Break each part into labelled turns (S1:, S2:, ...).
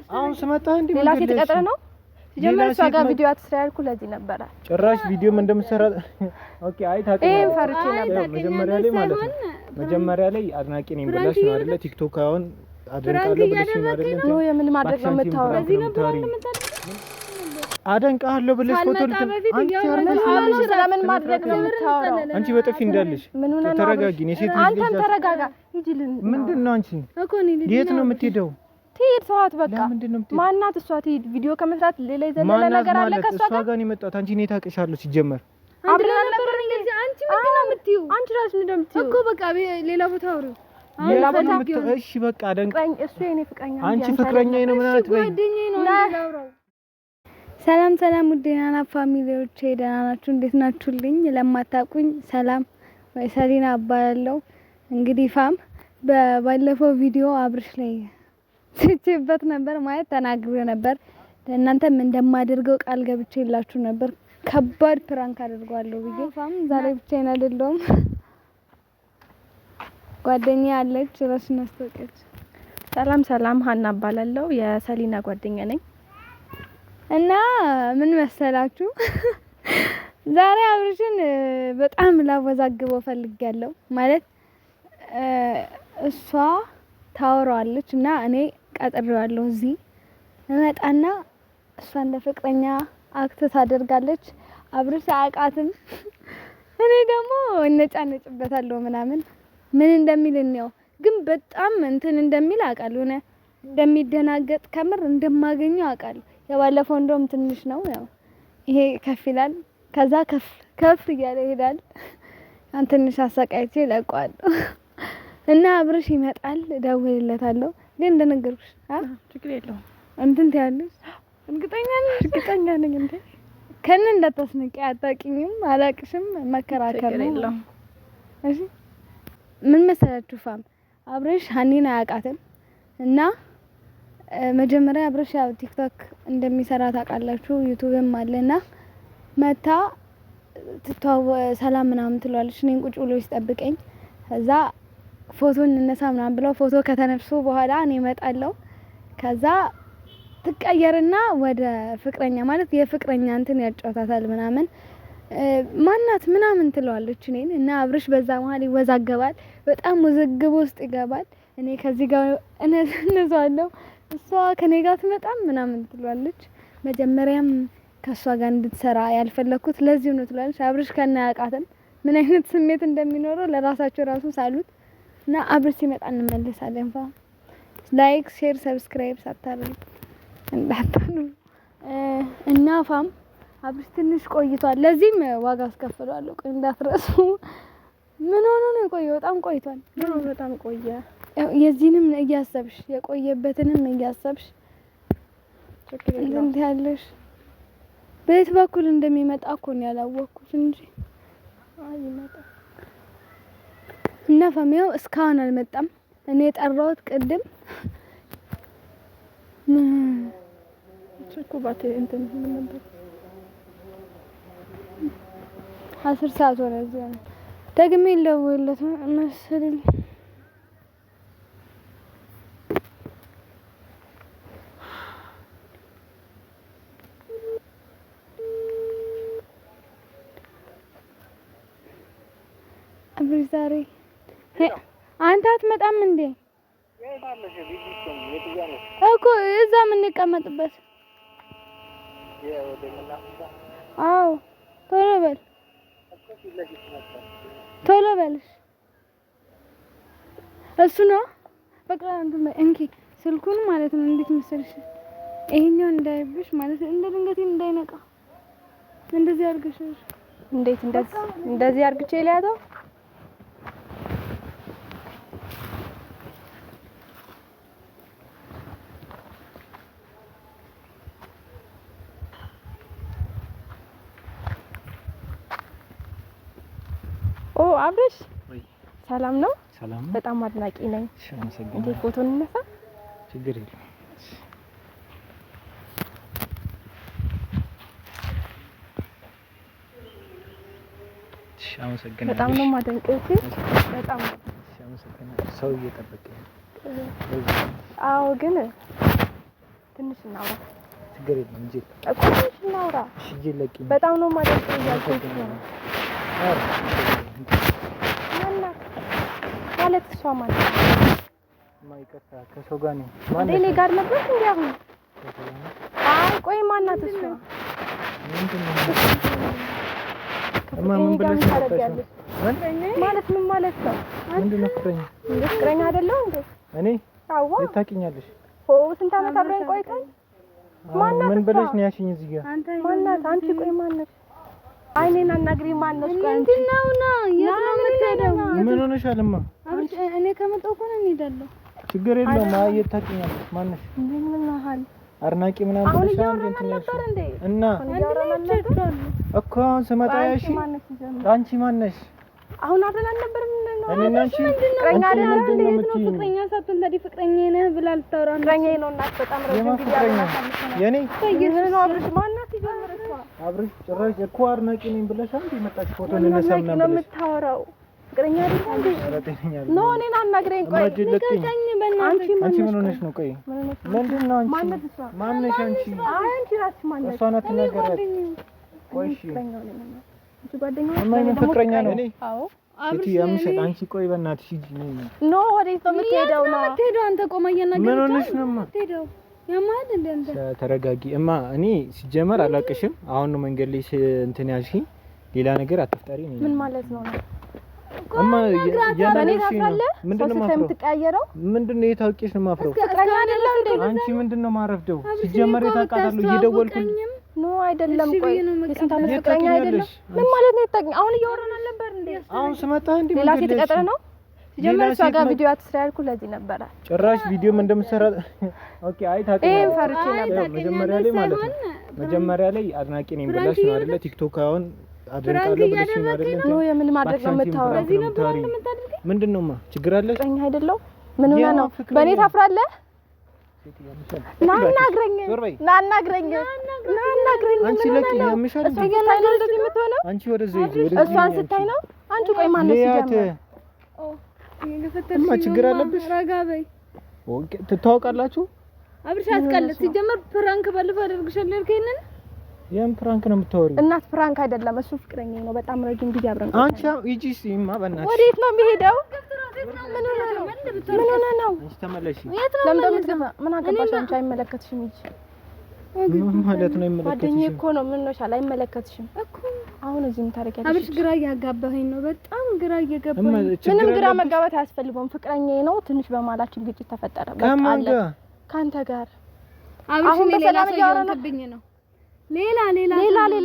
S1: አሁን ስመጣ እንዴ
S2: ሌላ ሴት ቀጥረ ነው ሲጀመር እሷ ጋር ቪዲዮ አትስራ ያልኩ ለዚህ ነበር
S1: ጭራሽ ቪዲዮም እንደምትሰራ ኦኬ አይ ታውቂው
S2: ፈርቼ ነበር
S1: መጀመሪያ ላይ ማለት ነው መጀመሪያ ላይ አድናቂ ነኝ ብለሽ ነው አይደለ ቲክቶክ አሁን አድንቃለሁ ብለሽ ነው አይደለ
S2: ነው የምን ማድረግ ነው የምታወራው
S3: እዚህ ነበር እንደምታደርግ
S1: አደንቃለሁ ብለሽ ፎቶ
S2: አንቺ ስለምን ማድረግ ነው የምታወራው
S1: አንቺ በጥፊ እንዳለሽ ተረጋጊ ነው ሴት ልጅ
S2: አንተም ተረጋጋ እንጂልን
S1: ምንድነው አንቺ
S3: እኮ ነው
S1: የት ነው የምትሄደው
S2: ትሄድ ሰዓት በቃ ማናት እሷ ትሄድ ቪዲዮ ከመስራት ሌላ ይዘለለ ነገር አለ ከሷ
S1: ጋር ነው የመጣሁት አንቺ እኔ ታውቅሻለሁ ሲጀመር
S3: አብረን ነበር እንደዚህ አንቺ ምንድነው የምትይው
S2: አንቺ ራስሽ ምንድነው የምትይው
S3: እኮ በቃ ሌላ ቦታ አውሩ
S1: ሌላ ቦታ እሺ በቃ አደንቅ
S2: እሱ የኔ ፍቅረኛ
S1: አንቺ ፍቅረኛዬ ነው ምናምን ወይ
S3: ጓደኛዬ ነው እንዳላውራው ሰላም ውዴና ፋሚሊዎቼ ደህና ናችሁ እንዴት ናችሁልኝ ለማታውቁኝ ሰላም ወይ ሰሊና አባላለሁ እንግዲህ ፋም በባለፈው ቪዲዮ አብርሽ ላይ ሲችበት ነበር ማለት ተናግሬ ነበር ለእናንተም እንደማደርገው ቃል ገብቼላችሁ ነበር ከባድ ፕራንክ አድርጓለሁ ብዬ ፋም ዛሬ ብቻዬን አይደለሁም ጓደኛዬ አለች ራስን አስተዋወቀች
S2: ሰላም ሀና አባላለሁ የሰሊና ጓደኛ ነኝ
S3: እና ምን መሰላችሁ ዛሬ አብርሽን በጣም ላወዛግበው ፈልጋለሁ ማለት እሷ ታወራለች እና እኔ ቀጥሬዋለሁ እዚህ እመጣና እሷ እንደ ፍቅረኛ አክት ታደርጋለች አብርሽ አያውቃትም እኔ ደግሞ እነጫነጭበታለሁ ምናምን ምን እንደሚል ነው ግን በጣም እንትን እንደሚል አውቃለሁ እኔ እንደሚደናገጥ ከምር እንደማገኘው አውቃለሁ የባለፈው እንደውም ትንሽ ነው ያው ይሄ ከፍ ይላል ከዛ ከፍ እያለ ይሄዳል አንተ ትንሽ አሰቃይቼ ለቋለሁ እና አብርሽ ይመጣል እደውልለታለሁ ግን እንደነገርኩሽ
S2: ችግር የለውም
S3: እንትን ትያለሽ
S2: እርግጠኛ ነኝ እንዴ
S3: ከነ እንዳታስነቂ አታውቂኝም አላቅሽም መከራከር ነው እሺ ምን መሰላችሁ ፋም አብርሽ ሀኒን አያውቃትም እና መጀመሪያ አብርሽ ያው ቲክቶክ እንደሚሰራ ታውቃላችሁ ዩቲዩብም አለና መታ ሰላም ምናምን ትሏለች እኔን ቁጭ ብሎ ይጠብቀኝ ከዛ ፎቶ እንነሳ ምናምን ብለው ፎቶ ከተነሱ በኋላ እኔ እመጣለሁ ከዛ ትቀየርና ወደ ፍቅረኛ ማለት የፍቅረኛ እንትን ያጫውታታል ምናምን ማናት ምናምን ትለዋለች እኔን እና አብርሽ በዛ መሀል ይወዛገባል በጣም ውዝግብ ውስጥ ይገባል እኔ ከዚህ ጋር እነዛለሁ እሷ ከኔ ጋር ትመጣም ምናምን ትሏለች መጀመሪያም ከሷ ጋር እንድትሰራ ያልፈለኩት ለዚህ ነው ትላለች አብርሽ ከና ያውቃትን ምን አይነት ስሜት እንደሚኖረው ለራሳቸው ራሱ ሳሉት እና አብርሽ ሲመጣ እንመለሳለን ፋ ላይክ ሼር ሰብስክራይብ ሳታደርጉ እንዳታኑ እና ፋም አብርሽ ትንሽ ቆይቷል ለዚህም ዋጋ አስከፍላለሁ ቆይ እንዳትረሱ ምን ሆኖ ነው የቆየው በጣም ቆይቷል
S2: በጣም ቆየ
S3: የዚህንም እያሰብሽ የቆየበትንም እያሰብሽ እንት ያለሽ በየት በኩል እንደሚመጣ እኮ ነው ያላወቅኩት እንጂ ይመጣ እና ፋሚያው እስካሁን አልመጣም እኔ ጠራሁት ቅድም
S2: ቸኩባት እንትን ነበር
S3: 10 ሰዓት ሆነ እዚህ ደግሜ ልደውልለት መሰለኝ አብርሽ ዛሬ አንተ አትመጣም እንዴ እኮ እዛ ምን እንቀመጥበት አዎ ቶሎ በልሽ እሱ ነው በቃ እንኪ ስልኩን ማለት ነው እንዴት መሰልሽ ይሄኛው እንዳይብሽ ማለት እንደ ድንገት እንዳይነቃ እንደዚህ አድርገሽ
S2: እንዴት እንደዚህ አድርግቼ ሊያዘው አብርሽ ሰላም ነው በጣም አድናቂ ነኝ እንዴ ፎቶ እንነሳ
S1: ችግር የለም አመሰግናለሁ
S2: በጣም ነው ማደንቀው በጣም
S1: አመሰግናለሁ ሰው እየጠበቀኝ
S2: አዎ ግን ትንሽ እናውራ።
S1: ችግር የለም እንጂ
S2: እኮ ትንሽ እናውራ።
S1: እሺ ጀለቂ
S2: በጣም ነው ማለት ያልኩት ነው። ማለት እሷ ማለት
S1: ማይቀጣ ከሰው ጋር ነው
S2: ማለት እኔ ጋር ነበር እንዴ አሁን? አይ ቆይ ማናት እሷ?
S1: ምንድነው
S2: ምን ብለሽ ታደርጊያለሽ? ማለት ምን ማለት ነው?
S1: ምንድነው
S2: ፍቅረኛ አይደለም እንዴ?
S1: እኔ
S2: አዋ
S1: ታውቂኛለሽ?
S2: ስንት ዓመት አብረን ቆይተን ማናት?
S1: ምን ብለሽ ነው ያሽኝ እዚህ ጋር?
S2: ማናት? አንቺ ቆይ ማናት? አይኔን አናግሪ ማነሽ?
S3: ምንድነው ነው የምትሄደው?
S1: ምን ሆነሻልማ?
S3: እኔ ከመጣሁ እኮ ነው እንሄዳለን።
S1: ችግር የለውም። አየት ታውቂኛለሽ? ማነሽ?
S2: ምን ነሃል?
S1: አድናቂ ምናምን
S2: አሁን
S1: ብለሽ
S2: እያወራን ነበር እንዴ?
S1: እና እኮ አሁን ስመጣ ያሽኝ አንቺ ማነሽ?
S2: አሁን አብረን አልነበረም ነው?
S1: እኔና አንቺ
S2: ፍቅረኛ አይደለም እንዴ?
S3: ፍቅረኛ ሳትሆን ታዲያ ፍቅረኛዬ ነህ ብላ ልታወራ ነው?
S2: ፍቅረኛዬ ነው እናት በጣም ረጅም ጊዜ አብረን
S1: የኔ
S2: ነው። አብረሽ ማናት ይጀምረሽ?
S1: አብረሽ ጭራሽ እኮ አድናቂ ነኝ ብለሽ አንዴ መጣች ፎቶ እንነሳም
S2: ነው
S1: ነበር
S2: የምታወራው። ፍቅረኛ አይደለም እንዴ?
S1: ረተኛል
S2: ነው እኔን አናግረኝ። ቆይ
S1: አንቺ ምን ሆነሽ ነው? ቆይ ምንድነው አንቺ ማነሽ?
S2: አንቺ ራስሽ ማነሽ?
S1: እሷ ናት ነገራት። ቆይ እሺ
S2: ጓደኛዬ
S1: ፍቅረኛ ነው። እኔ
S2: አዎ
S1: አብረሽ ያምሻል። አንቺ ቆይ በእናትሽ ሂጂ
S2: ኖ ወዴት ነው የምትሄደው? ነው
S3: የምትሄደው? አንተ ቆማ እያናገረች
S1: ምን ሆነሽ ነው?
S3: የምትሄደው ያማል እንደ አንተ
S1: ተረጋጊ እማ። እኔ ሲጀመር አላቅሽም። አሁን ነው መንገድ ላይ እንትን ያልሽኝ። ሌላ ነገር አትፍጠሪ ነው።
S2: ምን ማለት ነው?
S1: እማ
S2: በኔ ታፍራለህ? ምንድነው የምትቀያየረው?
S1: ምንድነው የታውቂሽ ነው ማፍረው?
S2: ፍቅረኛ አይደለም እንዴ?
S1: አንቺ ምንድነው ማረፍደው? ሲጀመር የታውቃታለሁ እየደወልኩኝ
S2: ኖ አይደለም። ቆይ የስንት ዓመት ፍቅረኛ አይደለም? ምን ማለት ነው የታውቂኝ? አሁን እያወራን አልነበር እንዴ?
S1: አሁን ስመጣ እንዴ
S2: ሌላ ሴት ቀጥረ ነው ሲጀመር እሷ ጋር ቪዲዮ አትስራ ያልኩ ለዚህ ነበረ።
S1: ጭራሽ ቪዲዮም እንደምትሰራ ኦኬ። አይ ታውቂኝ
S2: ፈርቼ ነበር
S1: መጀመሪያ ላይ ማለት ነው። መጀመሪያ ላይ አድናቂ ነኝ ብለሽ ነው አይደለ? ቲክቶክ አሁን አድርቃለሁ ብለሽ ነው አይደለ?
S2: ኖ የምን ማድረግ ነው የምታወራው?
S3: እዚህ ነው ብሎ እንደምታደርገኝ
S1: ምንድነውማ? ችግር አለሽ?
S2: ፍቅረኛ አይደለም? ምን ሆነ ነው? በኔ ታፍራለህ? ናናግረኝ ናናግረኝ ናናግረኝ።
S1: አንቺ ለቂ ያምሻል እንዴ?
S2: እንደዚህ የምትሆነው
S1: አንቺ ወደዚህ ወደዚህ
S2: እሷን ስታይ ነው። አንቺ ቆይ ማን ነው ሲጀምር?
S1: እማ ችግር አለብሽ?
S3: ረጋ በይ።
S1: ኦኬ ትታወቃላችሁ?
S3: አብርሽ አትቀልድ። ሲጀመር ፕራንክ ባለፈው አደርግሻለሁ ያልከኝን
S1: የም ፕራንክ ነው የምታወሪው?
S2: እናት ፕራንክ አይደለም እሱ ፍቅረኛዬ ነው። በጣም ረጅም ጊዜ አብረን
S1: አንቺ ሂጂማ በእናትሽ።
S2: ወዴት ነው የሚሄደው? ምን ሆነ ነው? ምን ሆነ ነው?
S1: አንቺ ተመለሺ።
S2: ለምን እንደምትገፋ ምን አገባሽ? አንቺ አይመለከትሽም። ሂጂ።
S1: ምን ማለት ነው አይመለከትሽም?
S2: ጓደኛዬ እኮ ነው። ምን ሆነሻል? አይመለከትሽም እኮ። አሁን እዚህ ምን ታደርጊያለሽ?
S3: አብርሽ ግራ እያጋባኸኝ ነው። በጣም ግራ እየገባኝ ነው።
S2: ምንም ግራ መጋባት አያስፈልገውም። ፍቅረኛዬ ነው። ትንሽ በማላችን ግጭት ተፈጠረ። በቃ አለ ካንተ ጋር
S3: አብርሽ ሌላ ሰው እያወራብኝ ነው። ሌላ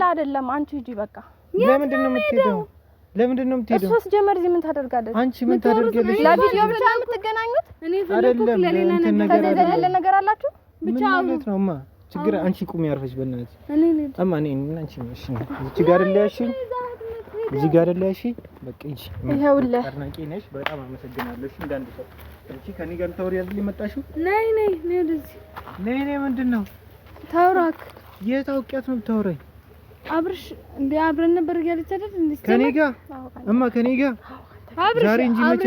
S2: አይደለም። አንቺ ሂጂ በቃ።
S1: ለምንድን ነው የምትሄደው? ለምንድን ነው የምትሄደው?
S2: እሷስ ጀመር እዚህ ምን ታደርጋለች?
S1: አንቺ ምን ታደርጊያለሽ?
S2: ለቪዲዮ ብቻ የምትገናኙት?
S3: እኔ ፈለኩት ለሌላ
S2: ነገር አላችሁ
S1: ብቻ ማለት ነው። እማ ችግር አንቺ ቁሚ ያርፈሽ በእናትሽ። እማ እኔ አንቺ ነሽ እዚህ ጋር ለያሽኝ እዚህ ጋር ለያሽኝ በቃ ሂጂ።
S2: ይኸውልህ
S1: አድናቂ ነሽ። በጣም አመሰግናለሁ። እሺ እንዳንድ ሰው አንቺ ከኔ ጋር ታወሪ አይደል የመጣሽው?
S3: ነይ ወደዚህ
S1: ነይ ምንድን ነው
S3: ታውራክ?
S1: የታውቂያት ነው የምታወራኝ?
S3: አብርሽ እንደ አብረን ነበር እያለች አይደል? እንዴ
S1: ከኔ ጋር እማ ከኔ ጋር
S3: አብርሽ
S1: ዛሬ እንጂ መቼ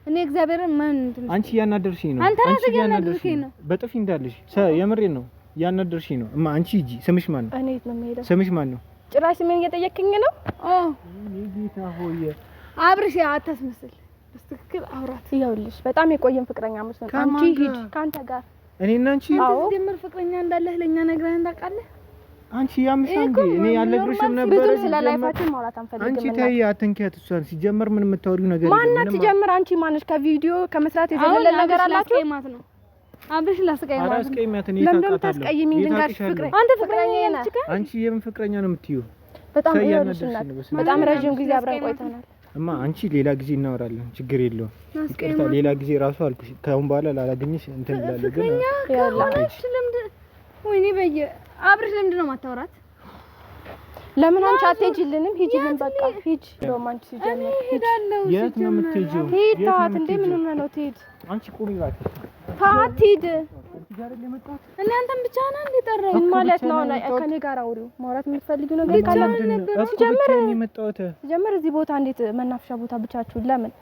S3: እኔ እግዚአብሔርን ማን እንትን
S1: አንቺ ያናደርሽኝ ነው።
S3: አንተ ራስህ እያናደርሽኝ ነው።
S1: በጥፊ እንዳለሽ የምሬን ነው። ያናደርሽኝ ነው። እማ አንቺ ሂጂ። ስምሽ ማን ነው?
S2: እኔ ነው የምሄደው።
S1: ስምሽ ማን ነው?
S2: ጭራሽ ስሜን እየጠየቅኝ ነው?
S1: እኔ ጌታ ሆይ
S3: አብርሽ አታስመስል። በትክክል አውራት።
S2: ይኸውልሽ በጣም የቆየን ፍቅረኛ መስሎኝ። አንቺ ሂድ ካንተ ጋር
S1: እኔና አንቺ
S3: ጀምር ፍቅረኛ እንዳለህ ለኛ ነግረህን ታውቃለህ?
S1: አንቺ ያምሻል እንዴ? እኔ ያልነግርሽም ነበር።
S2: ብዙ ስለ ላይፋችን ማውራት አንፈልግም።
S1: አንቺ ተይ አትንኪያት። እሷን ሲጀመር ምን የምታወሪው ነገር
S2: የለም። ማናት ሲጀምር? አንቺ ማነሽ? ከቪዲዮ ከመስራት የዘለለ ነገር አላችሁ?
S3: አብርሽ ላስቀይማት ነው።
S1: አላስቀይማት። እኔ
S2: ለምን
S1: ታውቃታለሁ።
S2: ታስቀይሚኝ? ድንጋሽ ፍቅር አንተ ፍቅረኛ ነህ።
S1: አንቺ የምን ፍቅረኛ ነው የምትይው?
S2: በጣም ይወርሽናል። በጣም ረጅም ጊዜ አብረን ቆይተናል።
S1: እማ አንቺ ሌላ ጊዜ እናወራለን። ችግር የለውም። ይቅርታ ሌላ ጊዜ ራሱ አልኩሽ። ከአሁን በኋላ ላላገኝሽ እንትን ብላለሁ። ግን
S3: ወይኔ በየ አብርሽ ለምንድን ነው የማታወራት?
S2: ለምን አንቺ አትሄጂልንም? ሂጂልን በቃ ሂጂ። ደም አንቺ ሲጀምር
S3: ሄዳለሁ።
S1: የት ነው የምትሄጂው?
S2: ሂድ ተዋት። እንዴ ምን ሆነ ነው? ትሄድ
S1: አንቺ ቁሚ እባክሽ።
S2: ተዋት ሂድ።
S3: እኔ አንተን ብቻ ነህ እንደ ጠራው
S2: ማለት ነው። ከኔ ጋር አውሪው። ማውራት የምትፈልጊው ነገር ካለ ሲጀምር
S1: የመጣሁት
S2: ሲጀምር እዚህ ቦታ እንዴት መናፈሻ ቦታ ብቻችሁን ለምን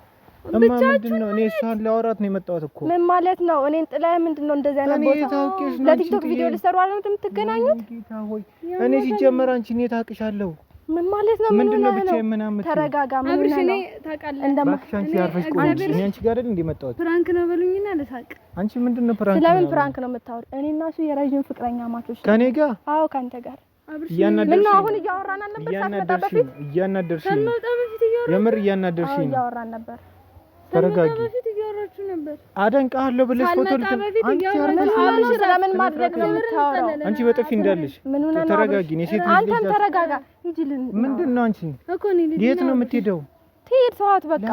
S1: ምንድን ነው? እኔ እሷን ላወራት ነው የመጣሁት እኮ።
S2: ምን ማለት ነው? እኔን ጥለህ ምንድን ነው እንደዚህ አይነት ቦታ ለቲክቶክ ቪዲዮ ልሰሩ አይደል የምትገናኙት?
S1: እኔ ሲጀመር አንቺ እኔ ታውቅሻለሁ።
S2: ምን ማለት ነው?
S1: ምንድን ነው ብቻ የምናምጥ?
S2: ተረጋጋ። ምን ነው? እኔ
S3: ታውቃለህ
S1: እንደማክሽ አንቺ ያርፈሽ ቆይ። እኔ አንቺ ጋር አይደል እንደ መጣሁት?
S3: ፕራንክ ነው በሉኝና ልሳቅ።
S1: አንቺ ምንድን ነው ፕራንክ?
S2: ስለምን ፕራንክ ነው የምታወሪው? እኔ እና እሱ የረጅም ፍቅረኛ ማቾች
S1: ከኔ ጋር?
S2: አዎ ካንተ ጋር።
S1: ምን
S2: ነው አሁን እያወራን አልነበር? ሳትመጣ በፊት
S1: እያናደርሽኝ ነው። የምር እያናደርሽኝ ነው።
S2: እያወራን ነበር።
S1: ተረጋጊ።
S3: እያወራችሁ ነበር።
S1: አደንቃለሁ ብለሽ ፎቶ አንቺ
S2: አሁን ስለምን ማድረግ ነው የምታወራው?
S1: አንቺ በጥፊ እንዳለሽ ተረጋጊ። እኔ ሴት ልጅ
S2: አንተም ተረጋጋ። ሂጂልን።
S1: ምንድን ነው አንቺ? የት ነው የምትሄደው?
S2: ትሄድ ተዋት በቃ።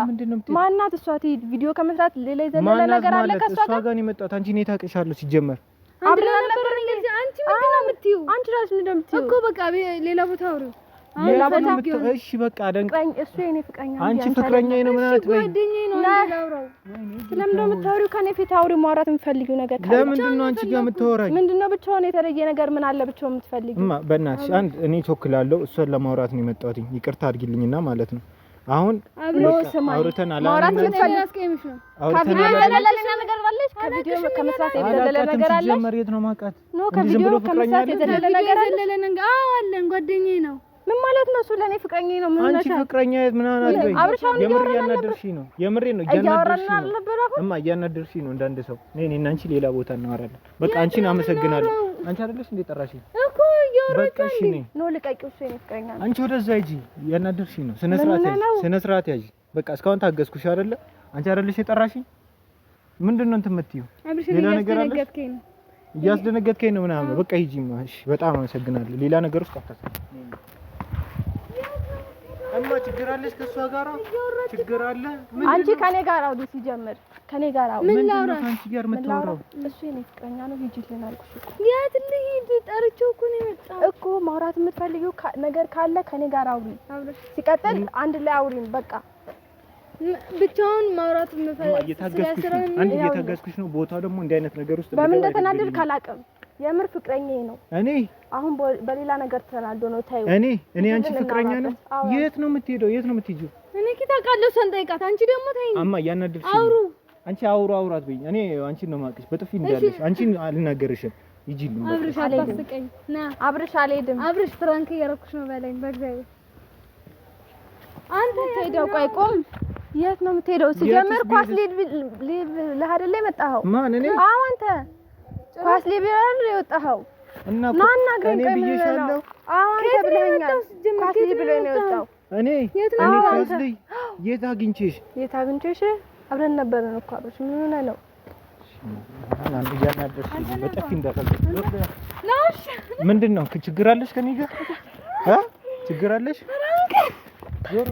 S2: ማናት እሷ? ትሄድ። ቪዲዮ ከመስራት ሌላ የዘለለ ነገር አለ ከሷ ጋር?
S1: እሷ ጋር ነው የመጣሁት። አንቺ እኔ ታውቅሻለሁ ሲጀመር።
S3: አብረን ነበር እንደዚህ። አንቺ ምንድን ነው የምትይው?
S2: አንቺ ራስሽ ምንድን ነው የምትይው
S3: እኮ? በቃ ሌላ ቦታ አውሪው።
S1: ሌላ ቦታ የምትይው? እሺ በቃ አደንቀኝ።
S2: እሱ የኔ ፍቅረኛ ነው።
S1: አንቺ ፍቅረኛዬ ነው ምናምን አትበይ።
S3: ጓደኛዬ ነው እንዳላውራው።
S2: ስለምን ነው የምታወሪው? ከኔ ፊት አውሪ። ማውራት የምትፈልጊው ነገር ካለ
S1: ለምንድን ነው አንቺ ጋር የምታወራኝ?
S2: ምንድነው ብቻውን የተለየ ነገር ምን አለ ብቻውን የምትፈልጊው?
S1: እማ በእናትሽ አንድ እኔ ቾክላለሁ። እሷን ለማውራት ነው የመጣሁት። ይቅርታ አድርጊልኝና ማለት ነው። አሁን አውርተን
S2: ማውራት የምትፈልጊው አስቀይምሽ ነው። ከቪዲዮ የዘለለ ነገር አለሽ? ከቪዲዮ ከመስራት የዘለለ ነገር አለሽ?
S1: ጀመር የት ነው ማውቃት?
S2: ነው ከቪዲዮ ከመስራት የዘለለ ነገር አለ?
S3: አዎ አለን። ጓደኛዬ ነው።
S2: ምን ማለት ነው? እሱ ለኔ ፍቅረኛዬ ነው። ምን ነው?
S1: አንቺ ፍቅረኛዬ ምናምን አትበይ። የምር እያናደርሽኝ ነው። የምሬ ነው እያናደርሽኝ ነው። እማ እያናደርሽኝ ነው። እንዳንድ ሰው እኔና አንቺ ሌላ ቦታ እናወራለን። በቃ አንቺን አመሰግናለሁ። አንቺ አይደለሽ እንዴ ጠራሽኝ
S3: እኮ እያወራች
S1: አንዴ
S2: ነው። ልቀቂው። እሱ የኔ ፍቅረኛ ነው።
S1: አንቺ ወደዛ ሂጂ። እያናደርሽኝ ነው። ስነ ስርዓት ያዢ። በቃ እስካሁን ታገዝኩሽ አይደለ? አንቺ አይደለሽ የጠራሽኝ? ምንድን ነው እንትን የምትይው? ሌላ ነገር አለ? እያስደነገጥከኝ ነው ምናምን። በቃ ሂጂ። እሺ በጣም አመሰግናለሁ። ሌላ ነገር ውስጥ አታስብ። እማ ችግር አለሽ ከሷ ጋር? ችግር አለ?
S2: አንቺ ከኔ ጋር አውሪ። ሲጀምር ከኔ ጋር አውሪ።
S3: ምን ላውራ?
S1: አንቺ ጋር የምታወራው?
S2: እሱ የኔ ፍቅረኛ ነው። ሂጂልን አልኩሽ እኮ።
S3: የት ልሂድ? ጠርቼው እኮ ነው የመጣው
S2: እኮ። ማውራት የምትፈልጊው ነገር ካለ ከኔ ጋር አውሪ። ሲቀጥል አንድ ላይ አውሪን በቃ።
S3: ብቻውን ማውራት የምፈልግ
S1: አንድ እየታገስኩሽ ነው። ቦታው ደግሞ እንዲህ አይነት ነገር ውስጥ
S2: በምን እንደተናደድክ ካላቀም የምር ፍቅረኛዬ ነው።
S1: እኔ
S2: አሁን በሌላ ነገር ተናዶ ነው። ታዩ
S1: እኔ አንቺ ፍቅረኛ ነው። የት ነው የምትሄደው? የት ነው የምትሄጂው?
S3: እኔ ኪታቃለሁ ሰን ጠይቃት። አንቺ ደግሞ ተይኝ።
S1: አማ እያናደድሽ ነው። አንቺ አውራት በይኝ። እኔ አንቺን ነው የማውቅሽ። በጥፊ እንዳለሽ አንቺን አልናገርሽም። ይጂልኝ
S3: አብርሽ አታስቀኝ። ና
S2: አብርሽ አልሄድም።
S3: አብርሽ ፍራንክ እያረኩሽ ነው በለኝ በእግዚአብሔር። አንተ
S2: ሄደው ቆይ ቆም። የት ነው የምትሄደው? ሲጀምር ኳስ ሊብ ለሀደለ የመጣኸው
S1: ማን? እኔ?
S2: አዎ አንተ ኳስ ሊብ ያለ የወጣኸው
S1: እና
S2: ናናገኝ
S1: ብዬሻለሁ።
S2: አዎ አንተ ብለኸኛል። ኳስ ሊብ ብሎ ነው የወጣው።
S1: እኔ ኳስ ሊብ የት አግኝቼሽ?
S2: የት አግኝቼሽ? አብረን ነበርን እኮ አብረሽ። ምን ሆነ ነው?
S1: በጥፊ እንዳታልኩ። ምንድን ነው ችግር አለሽ ከኔ ጋር? ችግር አለሽ? ዞር።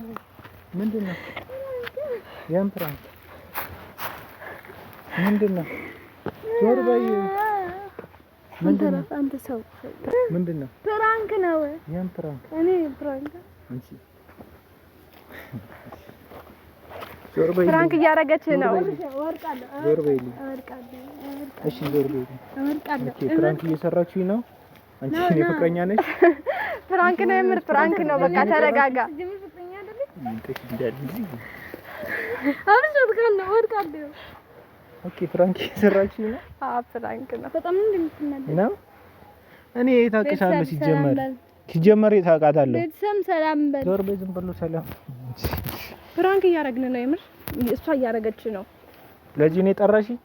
S1: ምንድን ነው ያን ፕራንክ? ምንድን ነው? ዞር በይ። ምንድን ነው?
S3: አንተ ሰው
S1: ምንድን ነው?
S3: ፕራንክ ነው።
S1: ያን ፕራንክ
S3: እኔ ፕራንክ
S1: አንቺ ዞር በይ።
S2: ፕራንክ እያደረገች ነው።
S1: ዞር በይ። እሺ ዞር በይ። ኦኬ ፕራንክ እየሰራችሁኝ ነው። አንቺ እኔ ፍቅረኛ ነሽ?
S2: ፕራንክ ነው። የምር ፕራንክ ነው። በቃ ተረጋጋ።
S1: ኦኬ ፕራንክ እየሰራችሁኝ ነው?
S2: አዎ ፕራንክ ነው።
S3: በጣም እንደምትናደድ
S1: ነው። እኔ ታውቅሻለሁ። ሲጀመር ታውቃታለሁ።
S3: ቤተሰብ ሰላም በል።
S1: ዞር በይ። ዝም ብሎ ሰላም።
S2: ፕራንክ እያደረግን ነው። የምር እሷ እያደረገች ነው።
S1: ለዚህ ነው የጠራሽኝ?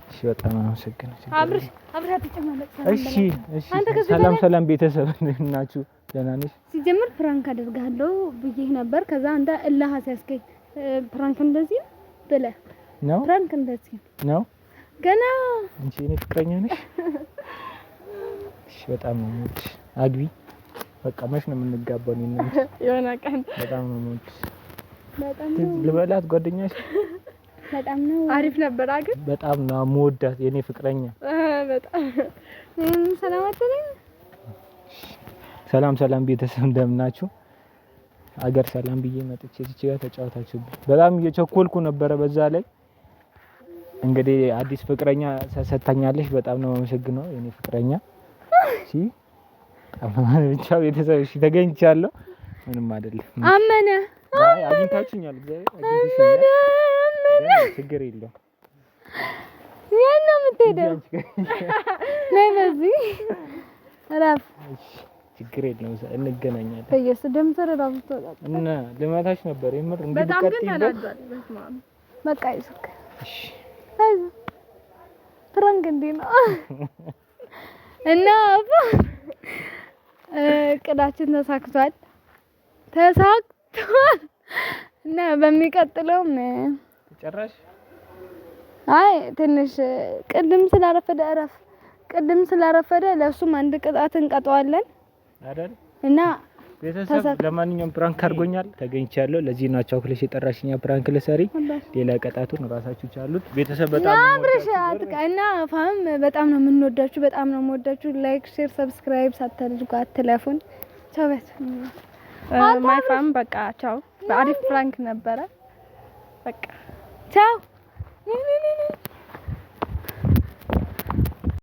S1: እሺ በጣም አመሰግናለሁ።
S3: አብርሽ አትጨማለቅ።
S1: ሰላም ቤተሰብ ናችሁ? ደህና ነሽ?
S3: ሲጀምር ፕራንክ አደርጋለሁ ብዬሽ ነበር። ከዛ አንተ እላህ አስያዝከኝ። ፕራንክ እንደዚህ ብለህ
S1: ነው?
S3: ፕራንክ እንደዚህ
S1: ነው
S3: ገና።
S1: አንቺ እኔ ፍቅረኛ ነሽ? እሺ በጣም ነው የምወድሽ። አግቢ በቃ። መች ነው የምንጋባው? እኔ እና አንቺ
S2: የሆነ ቀን።
S1: በጣም ነው የምወድሽ።
S3: በጣም
S1: ልበላት ጓደኛሽ?
S3: በጣም ነው
S2: አሪፍ ነበር አይደል?
S1: በጣም ነው የምወዳት የኔ ፍቅረኛ።
S2: በጣም
S1: ሰላም ቤተሰብ እንደምን ናችሁ? አገር ሰላም ብዬ መጥቼ እዚህ ጋር ተጫወታችሁብኝ። በጣም እየቸኮልኩ ነበረ። በዛ ላይ እንግዲህ አዲስ ፍቅረኛ ሰጥታኛለሽ። በጣም ነው የማመሰግነው የኔ ፍቅረኛ። እሺ ብቻ ቤተሰብ እሺ ተገኝቻለሁ። ምንም አይደለም።
S3: አመነ
S1: አግኝታችሁኛል። እግዚአብሔር አግኝታችሁኛል። ችግር የለውም።
S3: የት ነው የምትሄደው? ነይ በዚህ እረፍ።
S1: ችግር የለውም። እንገናኛለን።
S3: በየሱ ደምሰር እራሱ ተወጣጣ
S1: እና ልማታች ነበር የምር እንግዲህ
S2: በጣም ግን ተናዷል።
S3: በቃ ይስክ።
S1: እሺ
S3: ፍራንክ እንዴ ነው እና እቅዳችን ተሳክቷል እና በሚቀጥለውም
S1: ጨራሽ
S3: አይ ትንሽ ቅድም ስላረፈደ ለሱም አንድ ቅጣት እንቀጣዋለን
S1: አይደል
S3: እና
S1: ቤተሰብ ለማንኛውም ፕራንክ አድርጎኛል ተገኝቻለሁ። ለዚህ ነው ቻኩሌት የጠራሽኛ ፕራንክ ለሰሪ ሌላ ቀጣቱን ራሳችሁ ቻሉት። ቤተሰብ በጣም ነው
S3: አብረሽ አትቀና ፋም በጣም ነው የምንወዳችሁ፣ በጣም ነው የምወዳችሁ። ላይክ፣ ሼር፣ ሰብስክራይብ ሳታደርጉ አትለፉን። ቻው
S2: ማይ ፋም በቃ ቻው። በአሪፍ ፕራንክ ነበረ። በቃ
S3: ቻው።